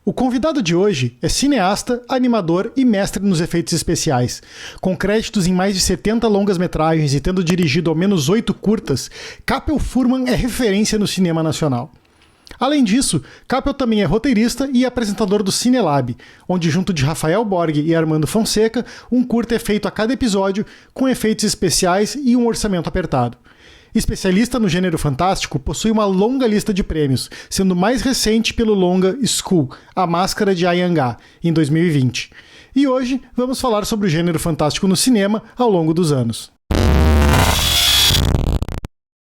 O convidado de hoje é cineasta, animador e mestre nos efeitos especiais. Com créditos em mais de 70 longas-metragens e tendo dirigido ao menos 8 curtas, Capel Furman é referência no cinema nacional. Além disso, Capel também é roteirista e apresentador do Cinelab, onde junto de Rafael Borg e Armando Fonseca, um curta é feito a cada episódio, com efeitos especiais e um orçamento apertado. Especialista no gênero fantástico, possui uma longa lista de prêmios, sendo mais recente pelo longa Skull, A Máscara de Ayangá, em 2020. E hoje vamos falar sobre o gênero fantástico no cinema ao longo dos anos.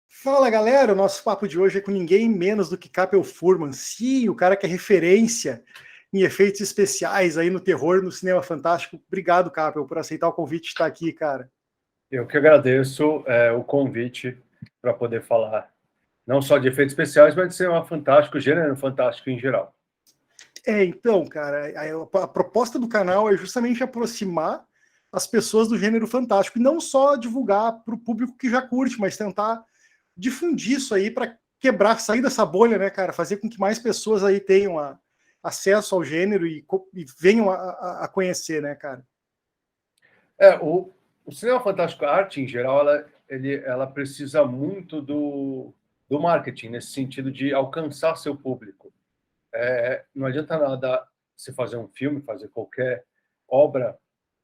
Fala galera, o nosso papo de hoje é com ninguém menos do que Capel Furman. Sim, o cara que é referência em efeitos especiais aí no terror, no cinema fantástico. Obrigado, Capel, por aceitar o convite de estar aqui, cara. Eu que agradeço o convite para poder falar não só de efeitos especiais, mas de cinema fantástico, gênero fantástico em geral. Então, cara, a proposta do canal é justamente aproximar as pessoas do gênero fantástico e não só divulgar para o público que já curte, mas tentar difundir isso aí para quebrar, sair dessa bolha, né, cara? Fazer com que mais pessoas aí tenham acesso ao gênero e venham a conhecer, né, cara? O cinema fantástico, a arte em geral, ela precisa muito do marketing, nesse sentido de alcançar seu público. Não adianta nada você fazer um filme, fazer qualquer obra,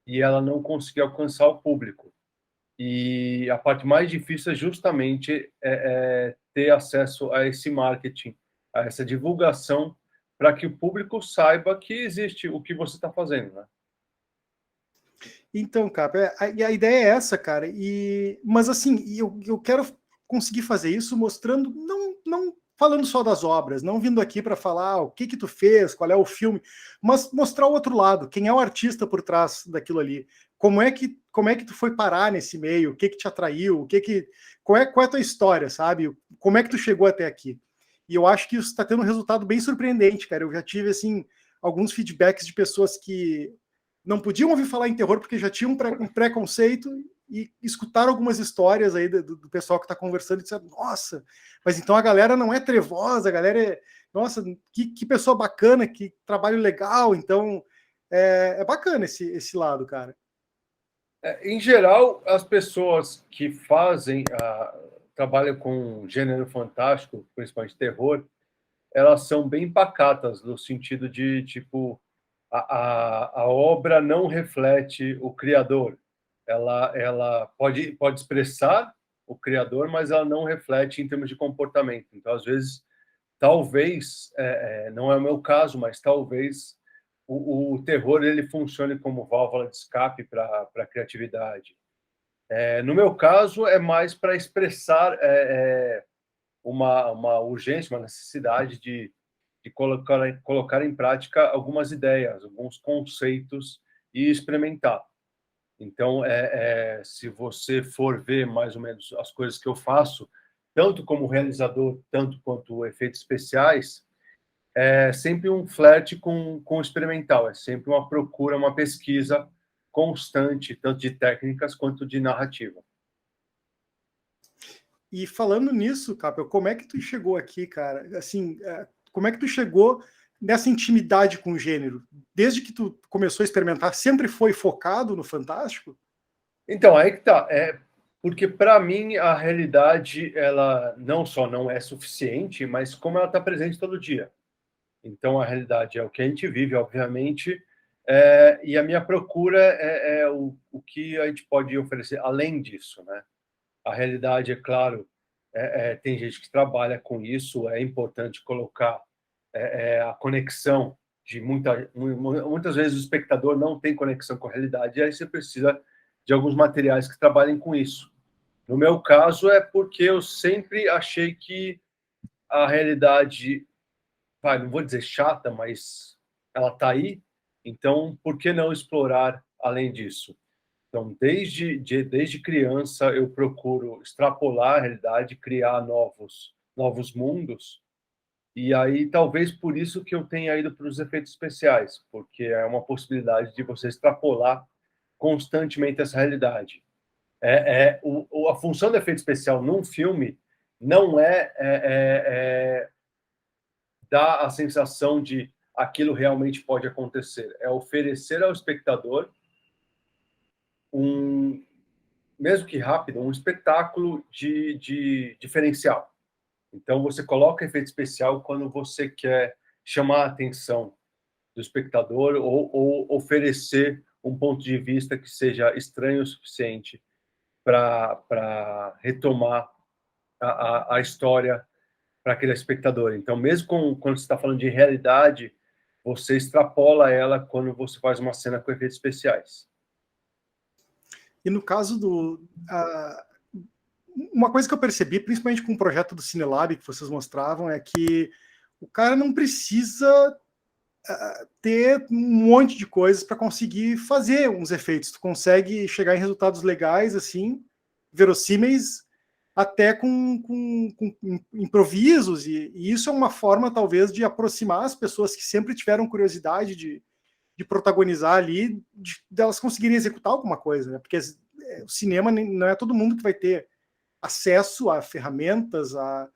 e ela não conseguir alcançar o público. E a parte mais difícil é justamente ter acesso a esse marketing, a essa divulgação, para que o público saiba que existe o que você está fazendo, né? Então, Capa, a ideia é essa, cara. Mas assim, eu quero conseguir fazer isso mostrando, não falando só das obras, não vindo aqui para falar o que tu fez, qual é o filme, mas mostrar o outro lado, quem é o artista por trás daquilo ali. Como é que tu foi parar nesse meio? O que te atraiu? Qual é a tua história, sabe? Como é que tu chegou até aqui? E eu acho que isso está tendo um resultado bem surpreendente, cara. Eu já tive assim alguns feedbacks de pessoas que não podiam ouvir falar em terror porque já tinham um preconceito e escutaram algumas histórias aí do pessoal que está conversando e disseram, nossa, mas então a galera não é trevosa, a galera é, nossa, que pessoa bacana, que trabalho legal, então é bacana esse lado, cara. Em geral, as pessoas que trabalham com gênero fantástico, principalmente terror, elas são bem pacatas, no sentido de, tipo, a obra não reflete o criador. Ela pode expressar o criador, mas ela não reflete em termos de comportamento. Então, às vezes, talvez, não é o meu caso, mas talvez o terror ele funcione como válvula de escape para a criatividade. No meu caso, é mais para expressar uma urgência, uma necessidade de colocar em prática algumas ideias, alguns conceitos e experimentar. Então, se você for ver mais ou menos as coisas que eu faço, tanto como realizador, tanto quanto efeitos especiais, é sempre um flerte com o experimental, é sempre uma procura, uma pesquisa constante, tanto de técnicas quanto de narrativa. E falando nisso, Capel, como é que tu chegou aqui, cara? Assim, como é que tu chegou nessa intimidade com o gênero? Desde que tu começou a experimentar, sempre foi focado no fantástico? Então, aí que tá. Porque, para mim, a realidade, ela não só não é suficiente, mas como ela está presente todo dia. Então, a realidade é o que a gente vive, obviamente, e a minha procura é o que a gente pode oferecer além disso, né? A realidade, é claro, tem gente que trabalha com isso, é importante colocar a conexão de muitas vezes o espectador não tem conexão com a realidade, e aí você precisa de alguns materiais que trabalhem com isso. No meu caso, é porque eu sempre achei que a realidade, não vou dizer chata, mas ela está aí, então por que não explorar além disso? Então, desde criança, eu procuro extrapolar a realidade, criar novos mundos, e aí talvez por isso que eu tenha ido para os efeitos especiais, porque é uma possibilidade de você extrapolar constantemente essa realidade. A função do efeito especial num filme não dar a sensação de aquilo realmente pode acontecer. É oferecer ao espectador mesmo que rápido, um espetáculo de diferencial. Então, você coloca efeito especial quando você quer chamar a atenção do espectador ou oferecer um ponto de vista que seja estranho o suficiente para retomar a história para aquele espectador. Então, mesmo quando você está falando de realidade, você extrapola ela quando você faz uma cena com efeitos especiais. E no caso uma coisa que eu percebi, principalmente com o projeto do Cinelab que vocês mostravam, é que o cara não precisa ter um monte de coisas para conseguir fazer uns efeitos. Tu consegue chegar em resultados legais, assim, verossímeis, até com improvisos, e isso é uma forma, talvez, de aproximar as pessoas que sempre tiveram curiosidade de protagonizar ali, delas conseguirem executar alguma coisa, né? Porque o cinema não é todo mundo que vai ter acesso a ferramentas, a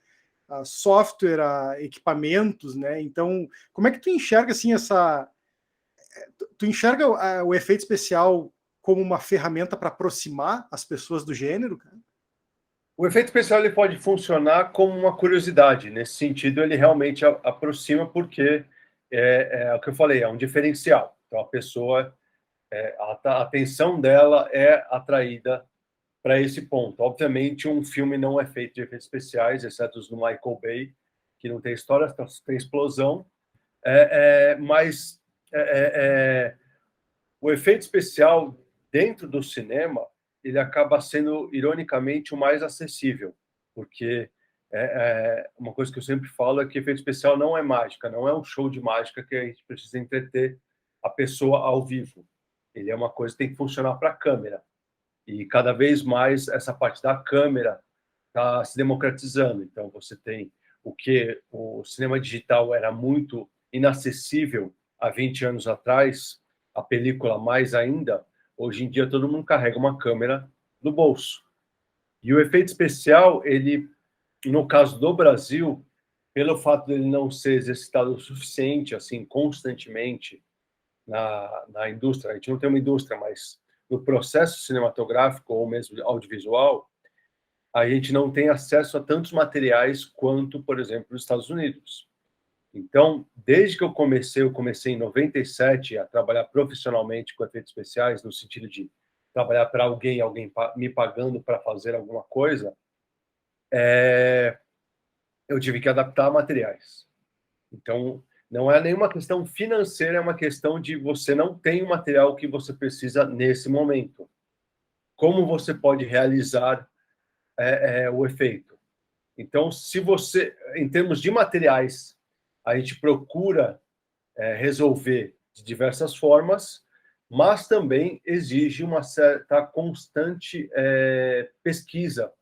software, a equipamentos, né? Então, como é que tu enxerga assim tu enxerga o efeito especial como uma ferramenta para aproximar as pessoas do gênero, cara? O efeito especial ele pode funcionar como uma curiosidade. Nesse sentido, ele realmente aproxima porque é o que eu falei, é um diferencial. Então, a pessoa, a atenção dela é atraída para esse ponto. Obviamente, um filme não é feito de efeitos especiais, exceto os do Michael Bay, que não tem história, tem explosão. Mas o efeito especial dentro do cinema ele acaba sendo, ironicamente, o mais acessível, porque uma coisa que eu sempre falo é que efeito especial não é mágica, não é um show de mágica que a gente precisa entreter a pessoa ao vivo. Ele é uma coisa que tem que funcionar para a câmera. E cada vez mais essa parte da câmera está se democratizando. Então, você tem o que o cinema digital era muito inacessível há 20 anos atrás, a película mais ainda, hoje em dia todo mundo carrega uma câmera no bolso. E o efeito especial, ele, no caso do Brasil, pelo fato de ele não ser exercitado o suficiente, assim, constantemente na indústria, a gente não tem uma indústria, mas no processo cinematográfico ou mesmo audiovisual, a gente não tem acesso a tantos materiais quanto, por exemplo, os Estados Unidos. Então, desde que eu comecei em 97 a trabalhar profissionalmente com efeitos especiais, no sentido de trabalhar para alguém me pagando para fazer alguma coisa, eu tive que adaptar materiais. Então, não é nenhuma questão financeira, é uma questão de você não tem o material que você precisa nesse momento. Como você pode realizar o efeito? Então, se você, em termos de materiais, a gente procura resolver de diversas formas, mas também exige uma certa constante pesquisa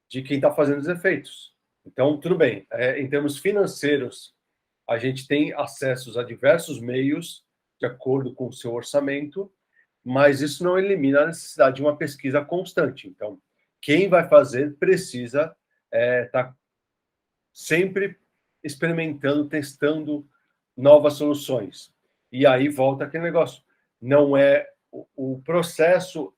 de quem está fazendo os efeitos. Então, tudo bem, em termos financeiros, a gente tem acessos a diversos meios, de acordo com o seu orçamento, mas isso não elimina a necessidade de uma pesquisa constante. Então, quem vai fazer precisa estar sempre experimentando, testando novas soluções. E aí volta aquele negócio. Não é o processo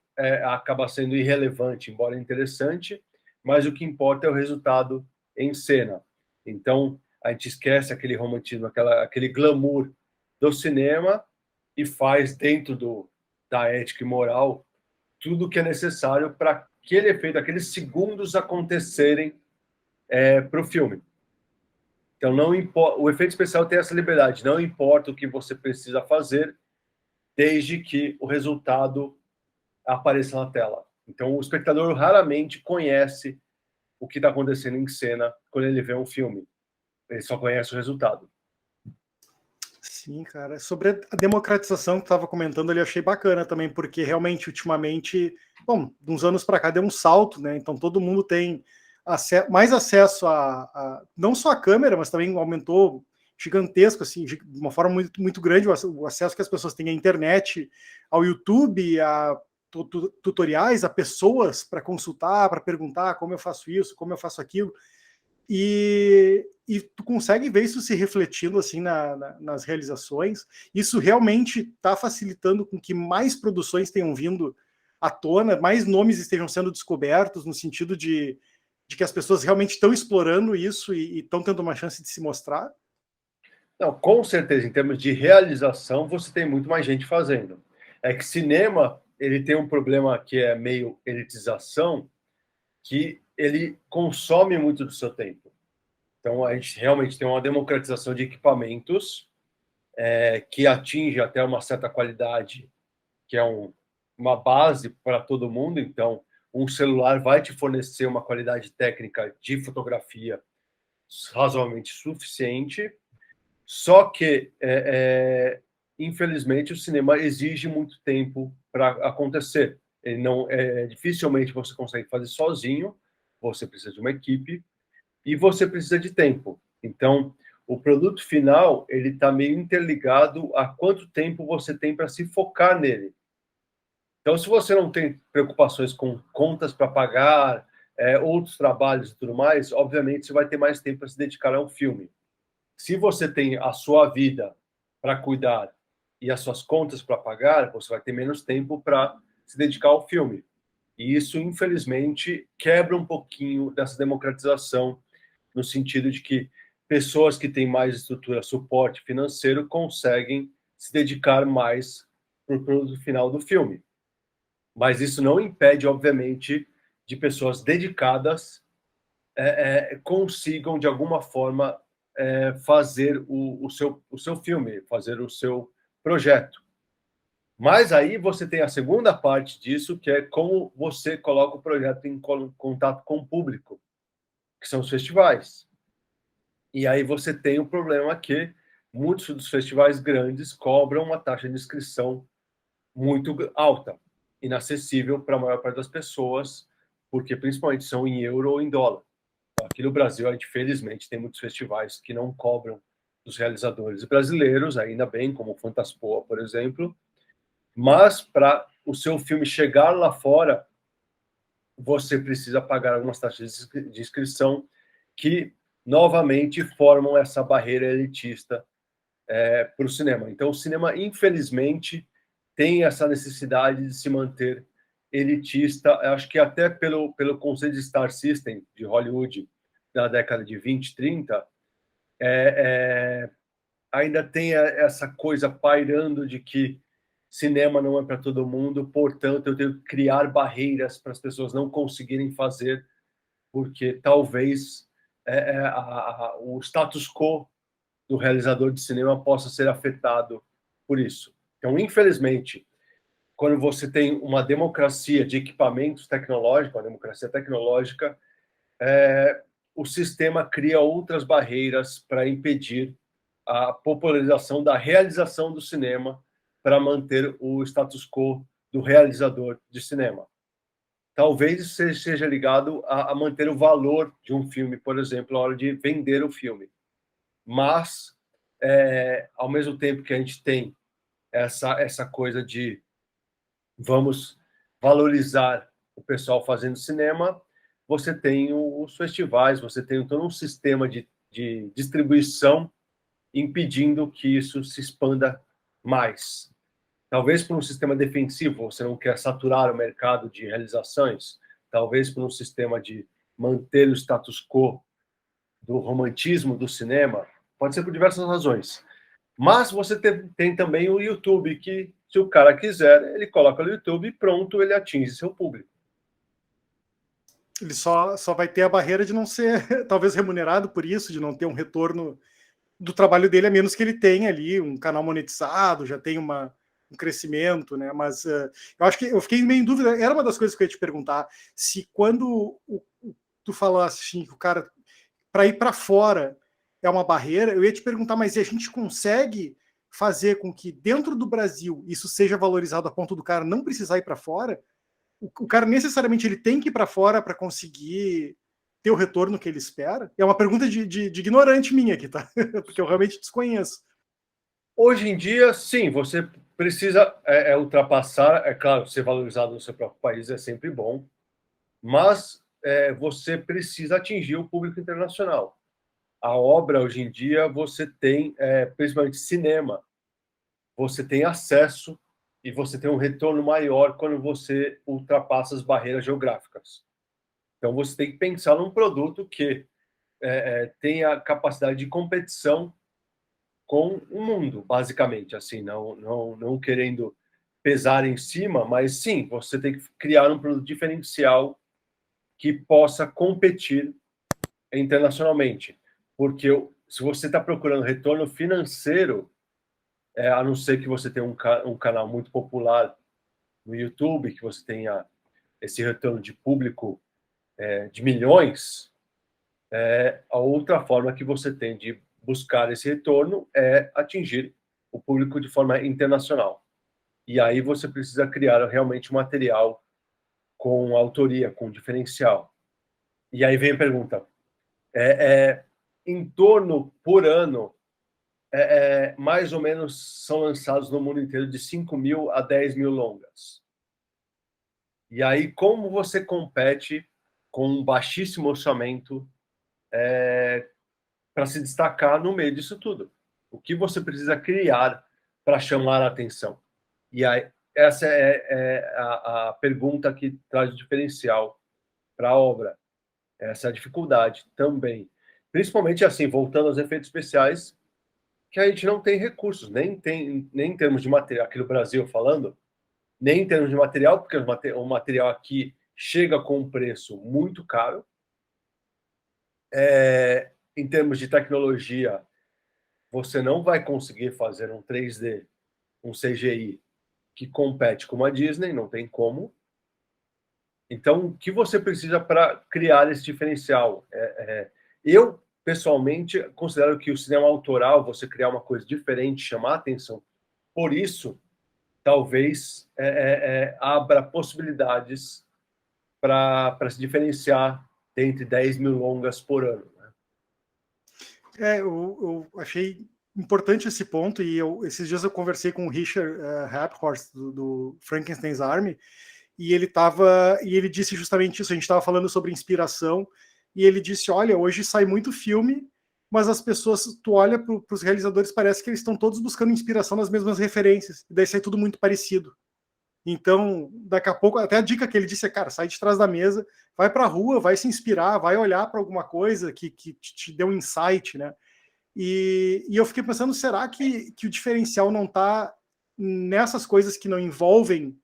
acaba sendo irrelevante, embora interessante, mas o que importa é o resultado em cena. Então, a gente esquece aquele romantismo, aquele glamour do cinema e faz dentro da ética e moral tudo o que é necessário para aquele efeito, aqueles segundos acontecerem para o filme. Então, não importa, o efeito especial tem essa liberdade, não importa o que você precisa fazer, desde que o resultado apareça na tela. Então, o espectador raramente conhece o que está acontecendo em cena quando ele vê um filme. Ele só conhece o resultado. Sim, cara. Sobre a democratização que tu estava comentando ali, eu achei bacana também, porque realmente, ultimamente, bom, de uns anos para cá deu um salto, né? Então todo mundo tem mais acesso não só a câmera, mas também aumentou gigantesco, assim, de uma forma muito, muito grande o acesso que as pessoas têm à internet, ao YouTube, a tutoriais, a pessoas para consultar, para perguntar como eu faço isso, como eu faço aquilo. E tu consegue ver isso se refletindo assim nas realizações. Isso realmente está facilitando com que mais produções tenham vindo à tona, mais nomes estejam sendo descobertos, no sentido de que as pessoas realmente estão explorando isso e estão tendo uma chance de se mostrar? Não, com certeza, em termos de realização, você tem muito mais gente fazendo. É que cinema, ele tem um problema que é meio elitização, que ele consome muito do seu tempo. Então, a gente realmente tem uma democratização de equipamentos que atinge até uma certa qualidade, que é uma base para todo mundo. Então, um celular vai te fornecer uma qualidade técnica de fotografia razoavelmente suficiente, só que, infelizmente, o cinema exige muito tempo para acontecer. Ele não, dificilmente você consegue fazer sozinho, você precisa de uma equipe e você precisa de tempo. Então, o produto final ele está meio interligado a quanto tempo você tem para se focar nele. Então, se você não tem preocupações com contas para pagar, outros trabalhos e tudo mais, obviamente você vai ter mais tempo para se dedicar a um filme. Se você tem a sua vida para cuidar e as suas contas para pagar, você vai ter menos tempo para se dedicar ao filme. E isso, infelizmente, quebra um pouquinho dessa democratização, no sentido de que pessoas que têm mais estrutura, suporte financeiro, conseguem se dedicar mais para o produto final do filme. Mas isso não impede, obviamente, de pessoas dedicadas consigam, de alguma forma, fazer o seu filme, fazer o seu projeto. Mas aí você tem a segunda parte disso, que é como você coloca o projeto em contato com o público, que são os festivais. E aí você tem o problema que muitos dos festivais grandes cobram uma taxa de inscrição muito alta, inacessível para a maior parte das pessoas, porque principalmente são em euro ou em dólar. Aqui no Brasil, a gente, felizmente, tem muitos festivais que não cobram dos realizadores brasileiros, ainda bem, como o Fantaspoa, por exemplo, mas para o seu filme chegar lá fora, você precisa pagar algumas taxas de inscrição que, novamente, formam essa barreira elitista para o cinema. Então, o cinema, infelizmente, tem essa necessidade de se manter elitista, acho que até pelo conceito de Star System de Hollywood da década de 20, 30, ainda tem essa coisa pairando de que cinema não é para todo mundo, portanto, eu tenho que criar barreiras para as pessoas não conseguirem fazer, porque talvez o status quo do realizador de cinema possa ser afetado por isso. Então, infelizmente, quando você tem uma democracia de equipamentos tecnológicos, uma democracia tecnológica, o sistema cria outras barreiras para impedir a popularização da realização do cinema para manter o status quo do realizador de cinema. Talvez isso seja ligado a manter o valor de um filme, por exemplo, na hora de vender o filme. Mas, ao mesmo tempo que a gente tem essa coisa de vamos valorizar o pessoal fazendo cinema, você tem os festivais, você tem todo um sistema de distribuição impedindo que isso se expanda mais. Talvez por um sistema defensivo, você não quer saturar o mercado de realizações, talvez por um sistema de manter o status quo do romantismo do cinema, pode ser por diversas razões. Mas você tem também o YouTube, que se o cara quiser, ele coloca no YouTube e pronto, ele atinge seu público. Ele só vai ter a barreira de não ser, talvez, remunerado por isso, de não ter um retorno do trabalho dele, a menos que ele tenha ali um canal monetizado, já tem um crescimento, né? Mas eu acho que eu fiquei meio em dúvida, era uma das coisas que eu ia te perguntar, se quando tu falasse assim, que o cara, para ir para fora é uma barreira, eu ia te perguntar, mas a gente consegue fazer com que dentro do Brasil isso seja valorizado a ponto do cara não precisar ir para fora? O cara necessariamente ele tem que ir para fora para conseguir ter o retorno que ele espera? É uma pergunta de ignorante minha aqui, tá? Porque eu realmente desconheço. Hoje em dia, sim, você precisa ultrapassar, é claro, ser valorizado no seu próprio país é sempre bom, mas você precisa atingir o público internacional. A obra, hoje em dia, você tem, principalmente cinema, você tem acesso e você tem um retorno maior quando você ultrapassa as barreiras geográficas. Então, você tem que pensar num produto que tenha capacidade de competição com o mundo, basicamente, assim, não querendo pesar em cima, mas sim, você tem que criar um produto diferencial que possa competir internacionalmente. Porque se você está procurando retorno financeiro, a não ser que você tenha um canal muito popular no YouTube, que você tenha esse retorno de público de milhões, a outra forma que você tem de buscar esse retorno é atingir o público de forma internacional. E aí você precisa criar realmente um material com autoria, com diferencial. E aí vem a pergunta, em torno, por ano, mais ou menos são lançados no mundo inteiro de 5.000 a 10.000 longas. E aí, como você compete com um baixíssimo orçamento para se destacar no meio disso tudo? O que você precisa criar para chamar a atenção? E aí, essa é a pergunta que traz o diferencial para a obra. Essa é a dificuldade também. Principalmente, assim, voltando aos efeitos especiais, que a gente não tem recursos, nem em termos de material, aqui no Brasil falando, nem em termos de material, porque o material aqui chega com um preço muito caro. Em termos de tecnologia, você não vai conseguir fazer um 3D, um CGI, que compete com a Disney, não tem como. Então, o que você precisa para criar esse diferencial? Eu, pessoalmente, considero que o cinema autoral, você criar uma coisa diferente, chamar a atenção, por isso, talvez abra possibilidades para se diferenciar entre 10.000 longas por ano. Né? Eu achei importante esse ponto, e esses dias eu conversei com o Richard Hepworth, do Frankenstein's Army, e ele disse justamente isso. A gente estava falando sobre inspiração, e ele disse: olha, hoje sai muito filme, mas as pessoas, tu olha para os realizadores, parece que eles estão todos buscando inspiração nas mesmas referências, e daí sai tudo muito parecido. Então, daqui a pouco, até a dica que ele disse é, cara, sai de trás da mesa, vai para a rua, vai se inspirar, vai olhar para alguma coisa que te dê um insight, né? E eu fiquei pensando, será que o diferencial não está nessas coisas que não envolvem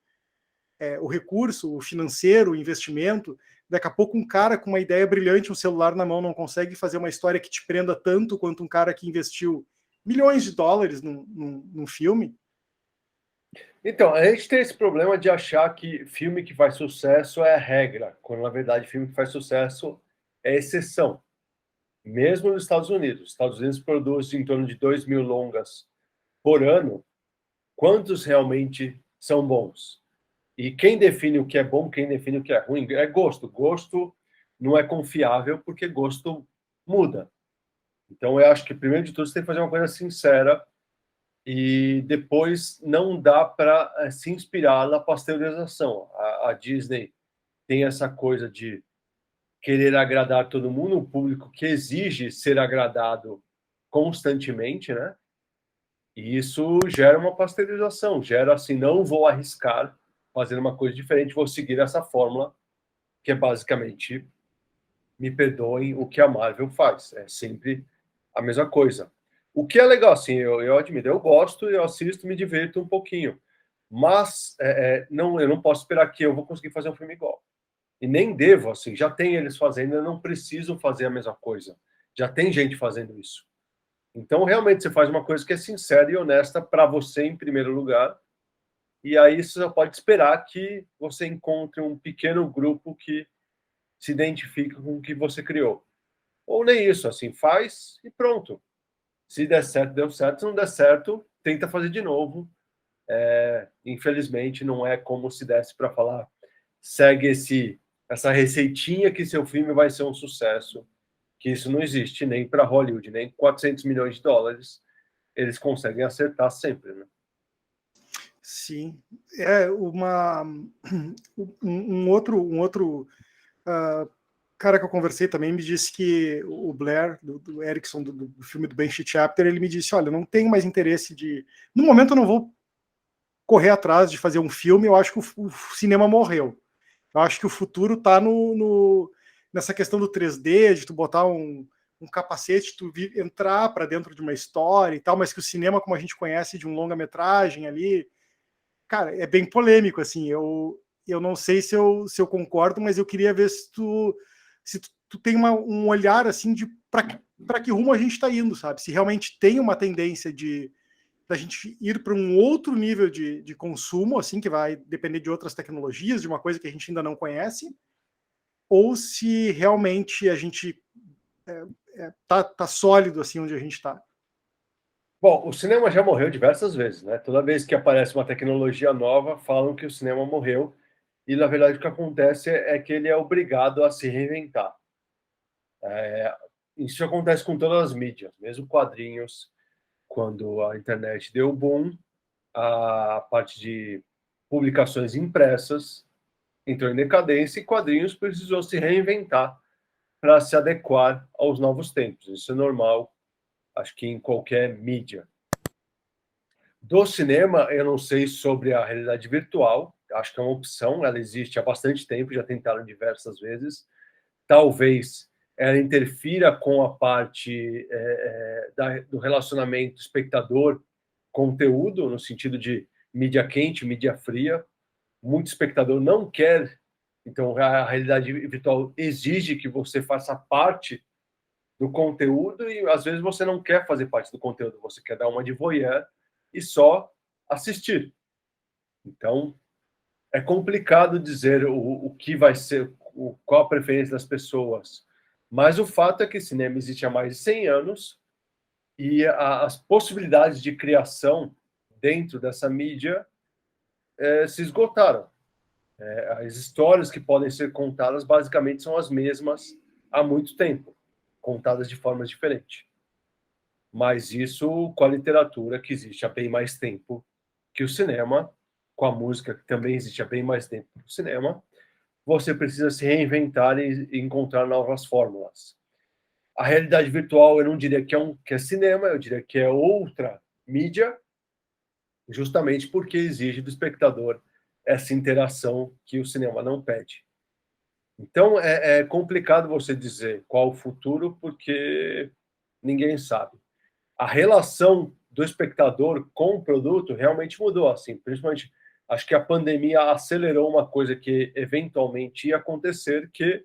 o recurso, o financeiro, o investimento? Daqui a pouco um cara com uma ideia brilhante, um celular na mão, não consegue fazer uma história que te prenda tanto quanto um cara que investiu milhões de dólares num filme? Então, a gente tem esse problema de achar que filme que faz sucesso é a regra, quando na verdade filme que faz sucesso é exceção. Mesmo nos Estados Unidos. Os Estados Unidos produzem em torno de 2.000 longas por ano. Quantos realmente são bons? E quem define o que é bom, quem define o que é ruim, é gosto. Gosto não é confiável, porque gosto muda. Então, eu acho que, primeiro de tudo, você tem que fazer uma coisa sincera e depois não dá para se inspirar na pasteurização. A Disney tem essa coisa de querer agradar todo mundo, um público que exige ser agradado constantemente, né? E isso gera uma pasteurização, gera assim, não vou arriscar fazer uma coisa diferente, vou seguir essa fórmula, que é basicamente, me perdoem, o que a Marvel faz. É sempre a mesma coisa. O que é legal, assim, eu admito, eu gosto, eu assisto, me divirto um pouquinho. Mas não, eu não posso esperar que eu vou conseguir fazer um filme igual. E nem devo, assim, já tem eles fazendo, eu não preciso fazer a mesma coisa. Já tem gente fazendo isso. Então, realmente, você faz uma coisa que é sincera e honesta para você, em primeiro lugar, e aí você só pode esperar que você encontre um pequeno grupo que se identifique com o que você criou. Ou nem isso, assim, faz e pronto. Se der certo, deu certo. Se não der certo, tenta fazer de novo. Infelizmente, não é como se desse para falar, segue essa receitinha que seu filme vai ser um sucesso, que isso não existe nem para Hollywood, nem 400 milhões de dólares eles conseguem acertar sempre, né? Sim, um outro cara que eu conversei também me disse que o Blair, do Erickson, do filme do Banshee Chapter, ele me disse, olha, eu não tenho mais interesse de... No momento eu não vou correr atrás de fazer um filme, eu acho que o cinema morreu. Eu acho que o futuro está nessa questão do 3D, de tu botar um capacete, tu entrar para dentro de uma história e tal, mas que o cinema, como a gente conhece de um longa-metragem ali, cara, é bem polêmico, assim, eu não sei se eu concordo, mas eu queria ver se tu tem um olhar, assim, de para que rumo a gente está indo, sabe? Se realmente tem uma tendência da gente ir para um outro nível de consumo, assim, que vai depender de outras tecnologias, de uma coisa que a gente ainda não conhece, ou se realmente a gente tá sólido, assim, onde a gente está. Bom, o cinema já morreu diversas vezes, né? Toda vez que aparece uma tecnologia nova, falam que o cinema morreu, e na verdade o que acontece é que ele é obrigado a se reinventar. Isso acontece com todas as mídias, mesmo quadrinhos. Quando a internet deu boom, a parte de publicações impressas entrou em decadência e quadrinhos precisou se reinventar para se adequar aos novos tempos. Isso é normal, acho que em qualquer mídia. Do cinema, eu não sei sobre a realidade virtual, acho que é uma opção, ela existe há bastante tempo, já tentaram diversas vezes. Talvez ela interfira com a parte do relacionamento espectador-conteúdo, no sentido de mídia quente, mídia fria. Muito espectador não quer, então a realidade virtual exige que você faça parte do conteúdo e às vezes você não quer fazer parte do conteúdo, você quer dar uma de voyeur e só assistir. Então, é complicado dizer o que vai ser, qual a preferência das pessoas. Mas o fato é que o cinema existe há mais de 100 anos e as possibilidades de criação dentro dessa mídia se esgotaram. As histórias que podem ser contadas basicamente são as mesmas há muito tempo, contadas de formas diferentes. Mas isso com a literatura, que existe há bem mais tempo que o cinema, com a música, que também existe há bem mais tempo que o cinema, você precisa se reinventar e encontrar novas fórmulas. A realidade virtual, eu não diria que é cinema, eu diria que é outra mídia, justamente porque exige do espectador essa interação que o cinema não pede. Então, é complicado você dizer qual o futuro, porque ninguém sabe. A relação do espectador com o produto realmente mudou, assim, principalmente acho que a pandemia acelerou uma coisa que eventualmente ia acontecer, que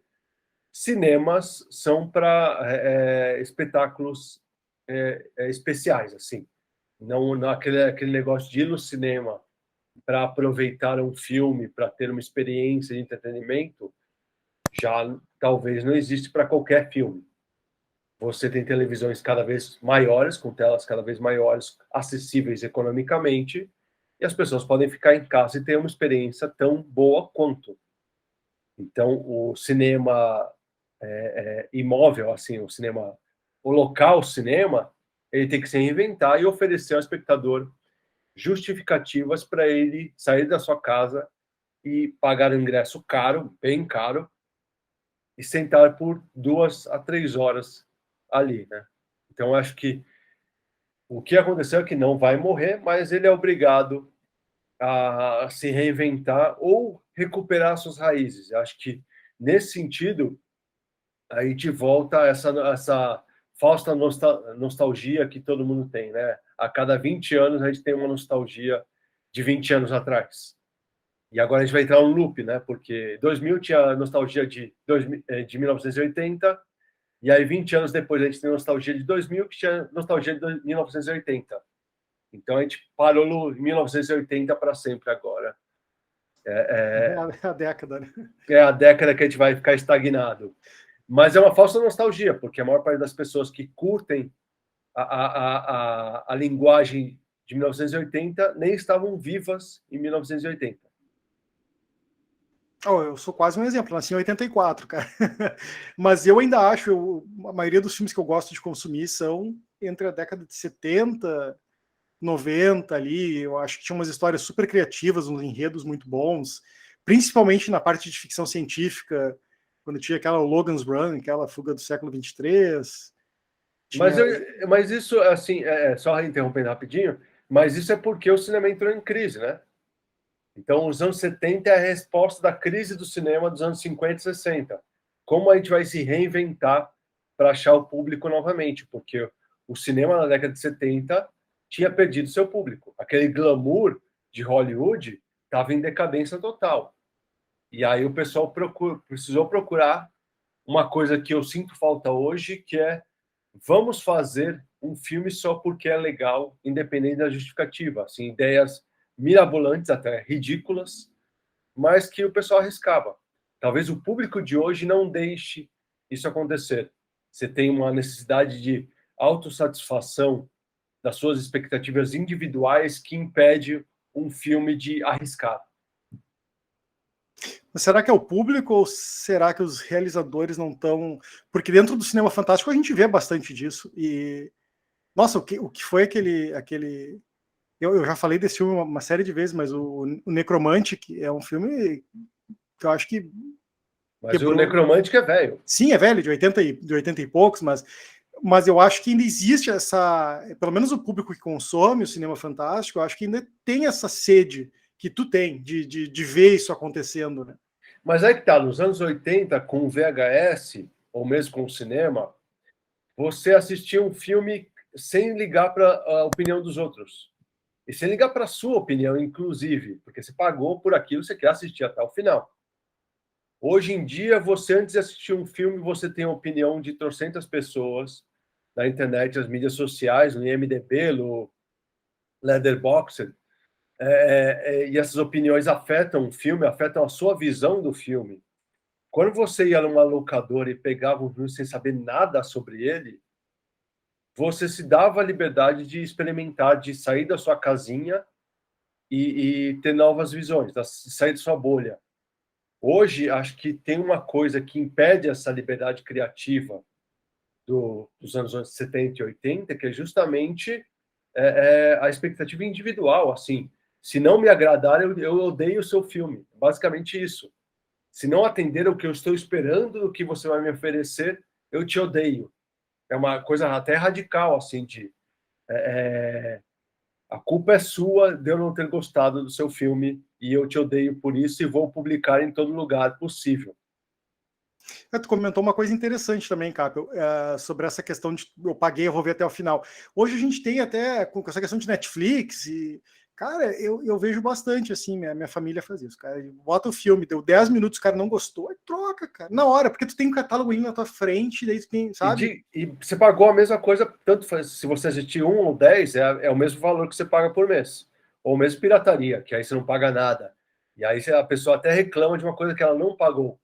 cinemas são para espetáculos especiais, assim, não aquele negócio de ir no cinema para aproveitar um filme, para ter uma experiência de entretenimento, já talvez não existe para qualquer filme. Você tem televisões cada vez maiores, com telas cada vez maiores, acessíveis economicamente, e as pessoas podem ficar em casa e ter uma experiência tão boa quanto. Então, o cinema imóvel, assim, o local cinema, ele tem que se reinventar e oferecer ao espectador justificativas para ele sair da sua casa e pagar um ingresso caro, bem caro, e sentar por 2 a 3 horas ali, né? Então, acho que o que aconteceu é que não vai morrer, mas ele é obrigado a se reinventar ou recuperar suas raízes. Acho que, nesse sentido, a gente volta a essa falsa nostalgia que todo mundo tem, né? A cada 20 anos, a gente tem uma nostalgia de 20 anos atrás. E agora a gente vai entrar no loop, né? Porque 2000 tinha nostalgia de 1980, e aí 20 anos depois a gente tem nostalgia de 2000, que tinha nostalgia de 1980. Então a gente parou no 1980 para sempre agora. É a década, né? É a década que a gente vai ficar estagnado. Mas é uma falsa nostalgia, porque a maior parte das pessoas que curtem a linguagem de 1980 nem estavam vivas em 1980. Oh, eu sou quase um exemplo, nasci em 84, cara. Mas eu ainda acho, a maioria dos filmes que eu gosto de consumir são entre a década de 70, 90 ali. Eu acho que tinha umas histórias super criativas, uns enredos muito bons, principalmente na parte de ficção científica. quando tinha aquela Logan's Run, aquela Fuga do Século 23. Mas isso, assim, só interrompendo rapidinho, mas isso é porque o cinema entrou em crise, né? Então, os anos 70 é a resposta da crise do cinema dos anos 50 e 60. Como a gente vai se reinventar para achar o público novamente? Porque o cinema na década de 70 tinha perdido seu público. Aquele glamour de Hollywood estava em decadência total. E aí o pessoal precisou procurar uma coisa que eu sinto falta hoje, que é vamos fazer um filme só porque é legal, independente da justificativa. Assim, ideias mirabolantes, até ridículas, mas que o pessoal arriscava. Talvez o público de hoje não deixe isso acontecer. Você tem uma necessidade de autossatisfação das suas expectativas individuais que impede um filme de arriscar. Mas será que é o público ou será que os realizadores não estão... Porque dentro do cinema fantástico a gente vê bastante disso. E, nossa, o que foi aquele... Eu já falei desse filme uma série de vezes, mas o Necromante, que é um filme que eu acho que mas quebrou. O Necromante é velho. Sim, é velho, de 80 e poucos, mas eu acho que ainda existe essa... Pelo menos o público que consome o cinema fantástico, eu acho que ainda tem essa sede que tu tem de ver isso acontecendo, né? Mas aí que tá, nos anos 80, com o VHS, ou mesmo com o cinema, você assistia um filme sem ligar para a opinião dos outros. E sem ligar para a sua opinião, inclusive, porque você pagou por aquilo, você quer assistir até o final. Hoje em dia, você, antes de assistir um filme, você tem a opinião de 300 pessoas na internet, nas mídias sociais, no IMDb, no Letterboxd, e essas opiniões afetam o filme, afetam a sua visão do filme. Quando você ia numa locadora e pegava um filme sem saber nada sobre ele, você se dava a liberdade de experimentar, de sair da sua casinha e ter novas visões, sair da sua bolha. Hoje, acho que tem uma coisa que impede essa liberdade criativa dos anos 70 e 80, que é justamente a expectativa individual. Assim, se não me agradar, eu odeio o seu filme. Basicamente isso. Se não atender o que eu estou esperando do que você vai me oferecer, eu te odeio. É uma coisa até radical, assim, a culpa é sua de eu não ter gostado do seu filme e eu te odeio por isso e vou publicar em todo lugar possível. Tu comentou uma coisa interessante também, Capel, sobre essa questão de eu paguei, eu vou ver até o final. Hoje a gente tem até, com essa questão de Netflix, e, cara, eu vejo bastante, assim, minha família faz isso, cara, bota o filme, deu 10 minutos, o cara não gostou, aí troca, cara, na hora, porque tu tem um catálogo na tua frente, daí tu tem, sabe? E você pagou a mesma coisa, tanto se você assistir 1 ou 10, é o mesmo valor que você paga por mês. Ou mesmo pirataria, que aí você não paga nada. E aí a pessoa até reclama de uma coisa que ela não pagou.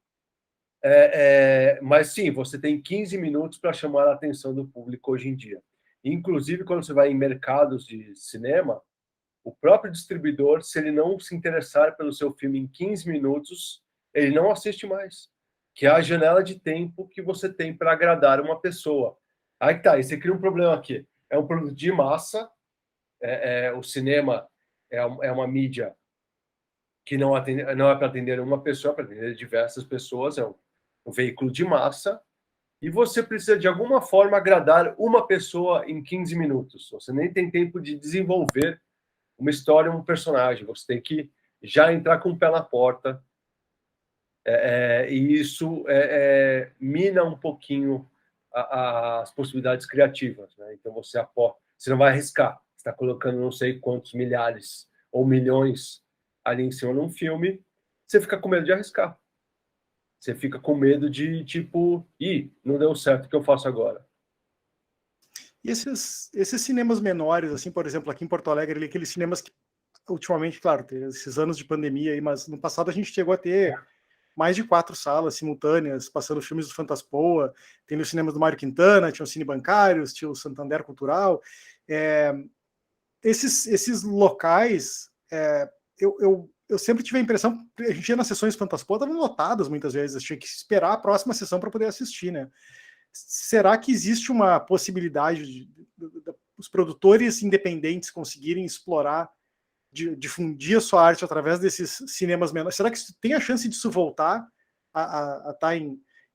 Mas sim, você tem 15 minutos para chamar a atenção do público hoje em dia. Inclusive, quando você vai em mercados de cinema, o próprio distribuidor, se ele não se interessar pelo seu filme em 15 minutos, ele não assiste mais. Que é a janela de tempo que você tem para agradar uma pessoa. Aí que tá, aí você cria um problema aqui. É um produto de massa, o cinema é uma mídia que não é para atender uma pessoa, é para atender diversas pessoas, é um veículo de massa, e você precisa, de alguma forma, agradar uma pessoa em 15 minutos. Você nem tem tempo de desenvolver uma história, um personagem. Você tem que já entrar com o pé na porta, e isso mina um pouquinho as possibilidades criativas, né? Então você não vai arriscar. Você está colocando não sei quantos milhares ou milhões ali em cima de um filme, você fica com medo de arriscar. Você fica com medo de, tipo, não deu certo, o que eu faço agora? E esses cinemas menores, assim, por exemplo, aqui em Porto Alegre, aqueles cinemas que, ultimamente, claro, tem esses anos de pandemia aí, mas no passado a gente chegou a ter mais de 4 salas simultâneas, passando filmes do Fantaspoa, tem os cinemas do Mário Quintana, tinha o Cine Bancários, tinha o Santander Cultural. Esses locais, eu sempre tive a impressão que a gente ia nas sessões Fantaspoa, estavam lotadas muitas vezes, tinha que esperar a próxima sessão para poder assistir, né? Será que existe uma possibilidade de os produtores independentes conseguirem explorar, difundir a sua arte através desses cinemas menores? Será que tem a chance disso voltar a estar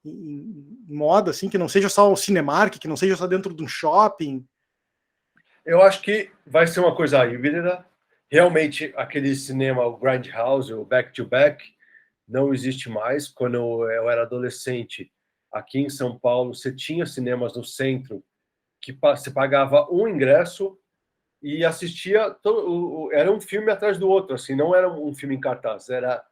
em moda, assim, que não seja só o Cinemark, que não seja só dentro de um shopping? Eu acho que vai ser uma coisa híbrida. Realmente, aquele cinema, o Grindhouse, o Back to Back, não existe mais. Quando eu era adolescente, aqui em São Paulo, você tinha cinemas no centro que você pagava um ingresso e assistia era um filme atrás do outro, assim, não era um filme em cartaz, era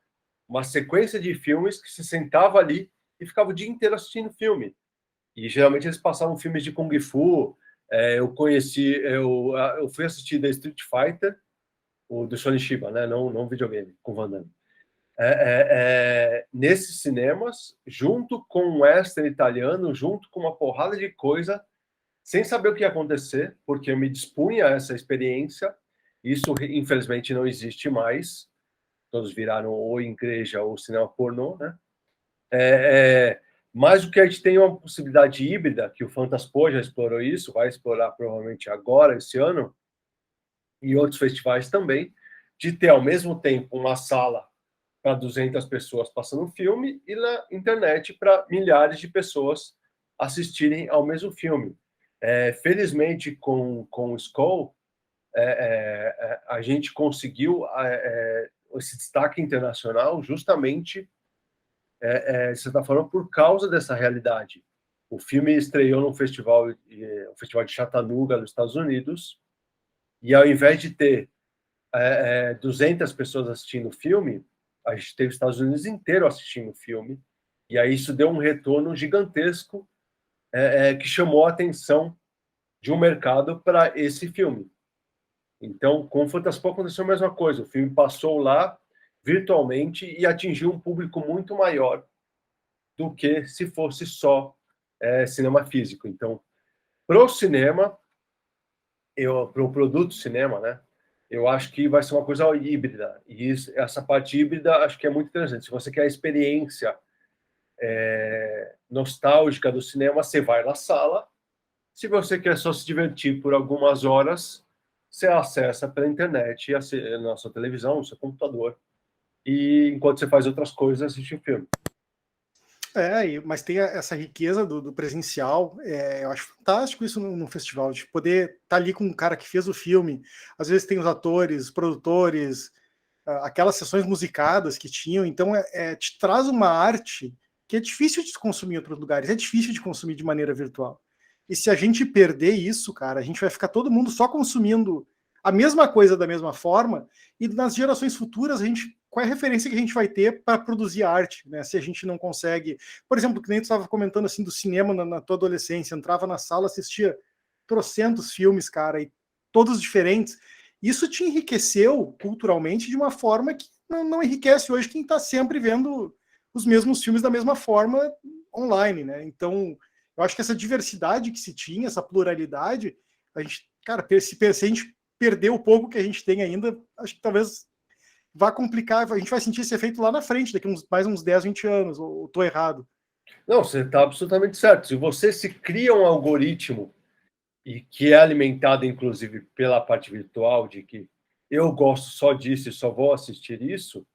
uma sequência de filmes que se sentava ali e ficava o dia inteiro assistindo filme. E geralmente eles passavam filmes de Kung Fu. Eu fui assistir The Street Fighter, o do Sony Shiba, né? Não videogame, com Van Damme. Nesses cinemas, junto com um western italiano, junto com uma porrada de coisa, sem saber o que ia acontecer, porque eu me dispunha a essa experiência. Isso, infelizmente, não existe mais. Todos viraram ou igreja ou cinema pornô, né? Mas o que a gente tem é uma possibilidade híbrida, que o Fantaspo já explorou isso, vai explorar provavelmente agora, esse ano, e outros festivais também, de ter ao mesmo tempo uma sala para 200 pessoas passando um filme e na internet para milhares de pessoas assistirem ao mesmo filme. Felizmente, com o Skoll, a gente conseguiu esse destaque internacional justamente, você está falando, por causa dessa realidade. O filme estreou no festival, o Festival de Chattanooga, nos Estados Unidos, e ao invés de ter 200 pessoas assistindo o filme, a gente teve os Estados Unidos inteiro assistindo o filme, e aí isso deu um retorno gigantesco, que chamou a atenção de um mercado para esse filme. Então, com o Fantaspo aconteceu a mesma coisa. O filme passou lá virtualmente e atingiu um público muito maior do que se fosse só cinema físico. Então, para o cinema, para o produto cinema, né? Eu acho que vai ser uma coisa híbrida. E essa parte híbrida acho que é muito interessante. Se você quer a experiência nostálgica do cinema, você vai na sala. Se você quer só se divertir por algumas horas, você acessa pela internet, na sua televisão, no seu computador, e enquanto você faz outras coisas, assiste o filme. Mas tem essa riqueza do presencial. Eu acho fantástico isso no festival, de poder estar ali com um cara que fez o filme. Às vezes tem os atores, produtores, aquelas sessões musicadas que tinham. Então, te traz uma arte que é difícil de consumir em outros lugares, é difícil de consumir de maneira virtual. E se a gente perder isso, cara, a gente vai ficar todo mundo só consumindo a mesma coisa da mesma forma, e nas gerações futuras, qual é a referência que a gente vai ter para produzir arte, né? Se a gente não consegue. Por exemplo, que nem tu estava comentando assim do cinema na tua adolescência, entrava na sala, assistia trocentos filmes, cara, e todos diferentes. Isso te enriqueceu culturalmente de uma forma que não enriquece hoje quem está sempre vendo os mesmos filmes da mesma forma online, né? Então, eu acho que essa diversidade que se tinha, essa pluralidade, a gente, cara, se a gente perder o pouco que a gente tem ainda, acho que talvez vá complicar, a gente vai sentir esse efeito lá na frente, daqui mais uns 10, 20 anos, ou estou errado? Não, você está absolutamente certo. Se você se cria um algoritmo, e que é alimentado, inclusive, pela parte virtual, de que eu gosto só disso e só vou assistir isso,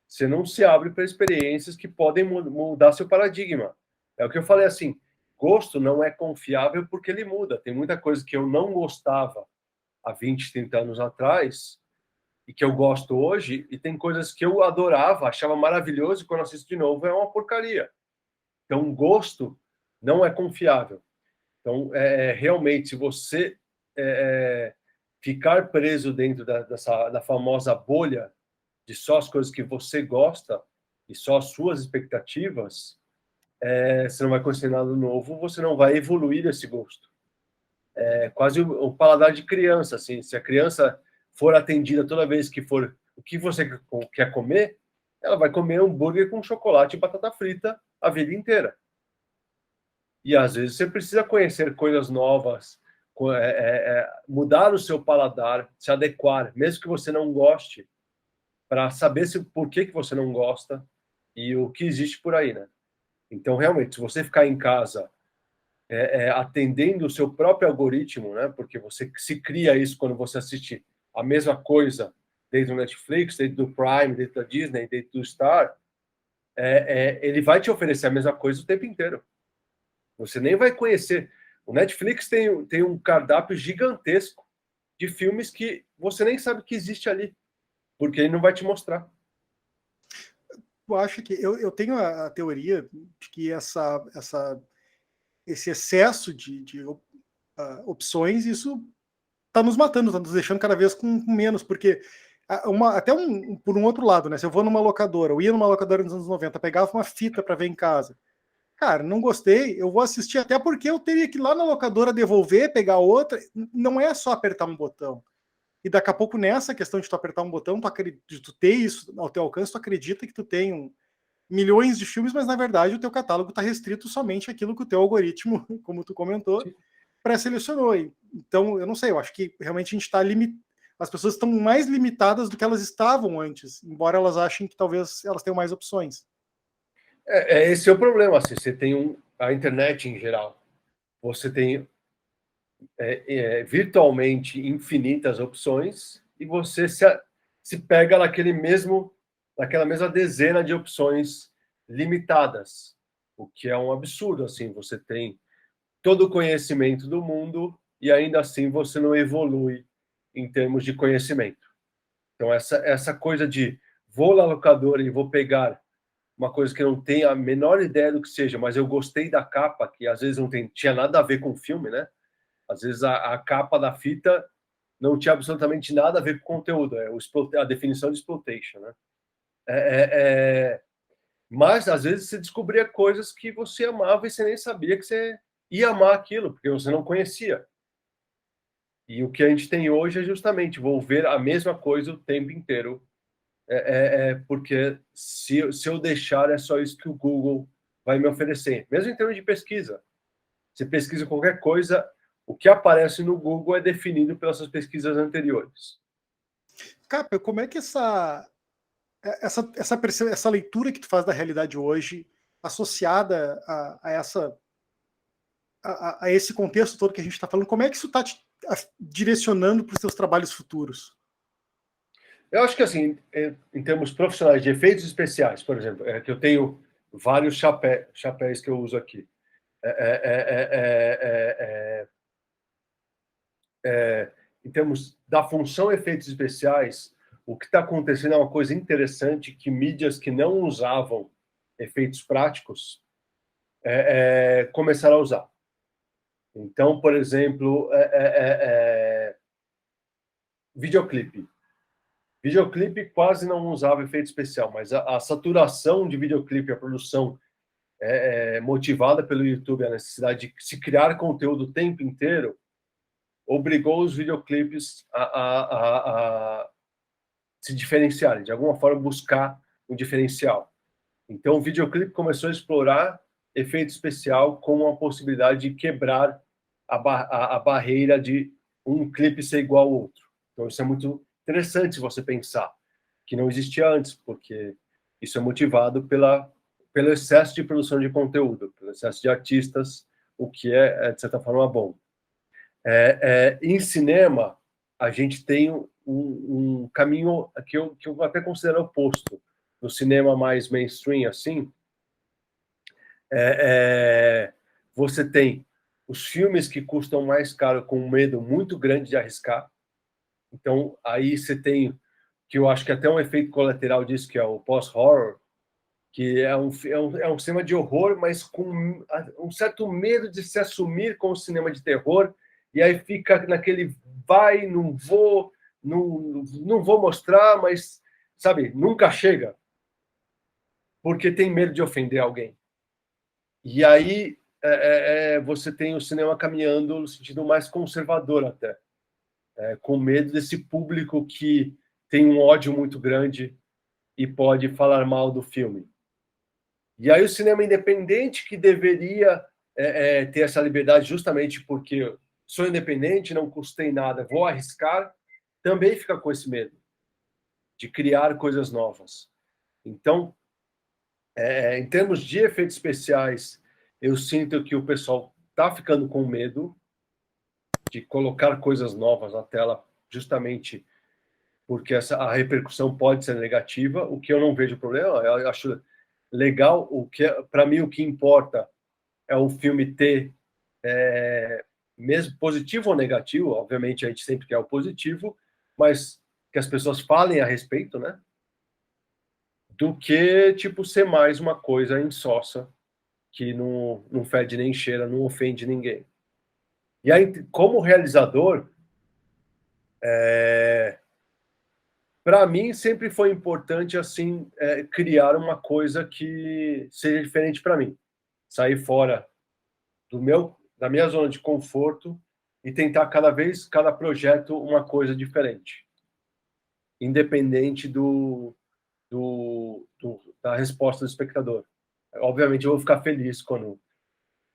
você não se abre para experiências que podem mudar seu paradigma. É o que eu falei, assim, gosto não é confiável porque ele muda. Tem muita coisa que eu não gostava há 20, 30 anos atrás e que eu gosto hoje, e tem coisas que eu adorava, achava maravilhoso, e quando assisto de novo é uma porcaria. Então, gosto não é confiável. Então, realmente, se você ficar preso dentro da famosa bolha de só as coisas que você gosta e só as suas expectativas, você não vai conhecer nada novo, você não vai evoluir esse gosto. É quase o paladar de criança, assim. Se a criança for atendida toda vez que for o que você quer comer, ela vai comer um hambúrguer com chocolate e batata frita a vida inteira. E às vezes você precisa conhecer coisas novas, mudar o seu paladar, se adequar, mesmo que você não goste, para saber por que você não gosta e o que existe por aí, né? Então, realmente, se você ficar em casa atendendo o seu próprio algoritmo, né? Porque você se cria isso quando você assiste a mesma coisa dentro do Netflix, dentro do Prime, dentro da Disney, dentro do Star, ele vai te oferecer a mesma coisa o tempo inteiro. Você nem vai conhecer. O Netflix tem um cardápio gigantesco de filmes que você nem sabe que existe ali, porque ele não vai te mostrar. Eu acho que eu tenho a teoria de que esse excesso de opções, isso está nos matando, está nos deixando cada vez com menos, porque por um outro lado, né? Se eu vou numa locadora, eu ia numa locadora nos anos 90, pegava uma fita para ver em casa. Cara, não gostei, eu vou assistir, até porque eu teria que ir lá na locadora devolver, pegar outra. Não é só apertar um botão. E daqui a pouco, nessa questão de tu apertar um botão, tu ter isso ao teu alcance, tu acredita que tu tem milhões de filmes, mas na verdade o teu catálogo está restrito somente àquilo que o teu algoritmo, como tu comentou, pré-selecionou. Então, eu não sei, eu acho que realmente a gente está limitado. As pessoas estão mais limitadas do que elas estavam antes, embora elas achem que talvez elas tenham mais opções. Esse é o problema. Assim, você tem a internet em geral. Você tem virtualmente infinitas opções e você se pega naquela mesma dezena de opções limitadas, o que é um absurdo. Assim, você tem todo o conhecimento do mundo e ainda assim você não evolui em termos de conhecimento. Então, essa coisa de vou na locadora e vou pegar uma coisa que eu não tenho a menor ideia do que seja, mas eu gostei da capa, que às vezes não tinha nada a ver com o filme, né? Às vezes a capa da fita não tinha absolutamente nada a ver com o conteúdo, a definição de exploitation, né? Mas às vezes você descobria coisas que você amava e você nem sabia que você ia amar aquilo, porque você não conhecia. E o que a gente tem hoje é justamente vou ver a mesma coisa o tempo inteiro, porque se eu deixar é só isso que o Google vai me oferecer, mesmo em termos de pesquisa. Você pesquisa qualquer coisa, o que aparece no Google é definido pelas suas pesquisas anteriores. Capa, como é que essa leitura que tu faz da realidade hoje, associada a esse contexto todo que a gente está falando, como é que isso está te direcionando para os seus trabalhos futuros? Eu acho que, assim, em termos profissionais de efeitos especiais, por exemplo, que eu tenho vários chapéus que eu uso aqui. Em termos da função efeitos especiais, o que está acontecendo é uma coisa interessante que mídias que não usavam efeitos práticos começaram a usar. Então, por exemplo, videoclipe. Videoclipe quase não usava efeito especial, mas a saturação de videoclipe, a produção motivada pelo YouTube, a necessidade de se criar conteúdo o tempo inteiro, obrigou os videoclipes a se diferenciarem, de alguma forma buscar um diferencial. Então, o videoclipe começou a explorar efeito especial como uma possibilidade de quebrar a barreira de um clipe ser igual ao outro. Então, isso é muito interessante se você pensar, que não existia antes, porque isso é motivado pelo excesso de produção de conteúdo, pelo excesso de artistas, o que é de certa forma, bom. Em cinema, a gente tem um caminho que eu até considero oposto. No cinema mais mainstream, assim, você tem os filmes que custam mais caro com um medo muito grande de arriscar. Então, aí você tem, que eu acho que até um efeito colateral disso, que é o post-horror, que é um cinema de horror, mas com um certo medo de se assumir como cinema de terror, e aí fica naquele não vou mostrar, mas, sabe, nunca chega, porque tem medo de ofender alguém. E aí você tem o cinema caminhando no sentido mais conservador até, com medo desse público que tem um ódio muito grande e pode falar mal do filme. E aí o cinema independente, que deveria ter essa liberdade justamente porque sou independente, não custei nada, vou arriscar, também fica com esse medo de criar coisas novas. Então, em termos de efeitos especiais, eu sinto que o pessoal está ficando com medo de colocar coisas novas na tela, justamente porque a repercussão pode ser negativa, o que eu não vejo problema. Eu acho legal. Para mim, o que importa é o filme ter, mesmo positivo ou negativo, obviamente a gente sempre quer o positivo, mas que as pessoas falem a respeito, né? Do que, tipo, ser mais uma coisa insossa, que não fede nem cheira, não ofende ninguém. E aí, como realizador, para mim sempre foi importante assim criar uma coisa que seja diferente para mim, sair fora da minha zona de conforto e tentar cada projeto uma coisa diferente, independente da resposta do espectador. Obviamente eu vou ficar feliz quando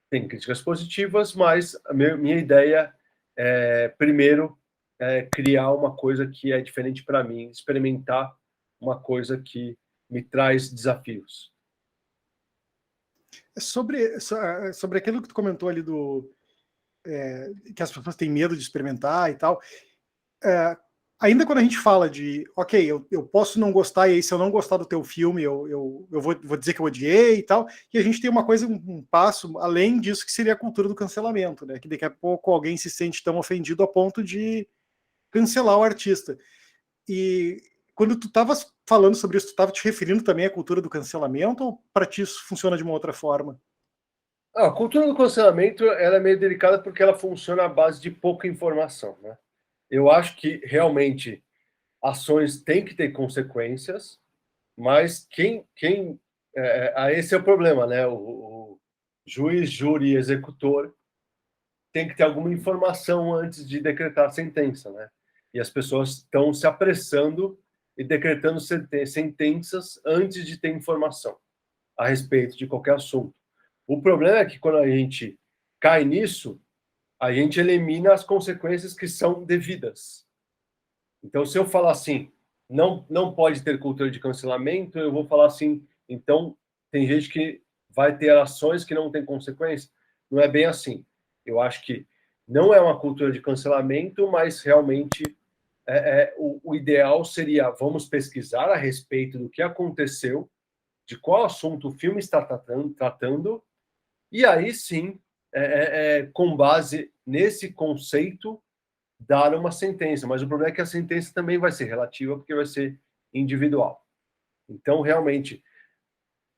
tem críticas positivas, mas a minha ideia é, primeiro, criar uma coisa que é diferente para mim, experimentar uma coisa que me traz desafios. Sobre aquilo que tu comentou ali que as pessoas têm medo de experimentar e tal, ainda quando a gente fala de, ok, eu posso não gostar, e aí se eu não gostar do teu filme, eu vou dizer que eu odiei e tal, e a gente tem uma coisa, um passo além disso, que seria a cultura do cancelamento, né? Que daqui a pouco alguém se sente tão ofendido a ponto de cancelar o artista. E quando tu estava falando sobre isso, tu estava te referindo também à cultura do cancelamento, ou para ti isso funciona de uma outra forma? A cultura do cancelamento ela é meio delicada porque ela funciona à base de pouca informação, né? Eu acho que realmente ações têm que ter consequências, mas esse é o problema, né? O juiz, júri e executor tem que ter alguma informação antes de decretar a sentença, né? E as pessoas estão se apressando e decretando sentenças antes de ter informação a respeito de qualquer assunto. O problema é que quando a gente cai nisso, a gente elimina as consequências que são devidas. Então, se eu falar assim, não pode ter cultura de cancelamento, eu vou falar assim, então tem gente que vai ter ações que não têm consequência. Não é bem assim. Eu acho que não é uma cultura de cancelamento, mas realmente o ideal seria vamos pesquisar a respeito do que aconteceu, de qual assunto o filme está tratando e aí sim, com base nesse conceito, dar uma sentença. Mas o problema é que a sentença também vai ser relativa, porque vai ser individual. Então, realmente,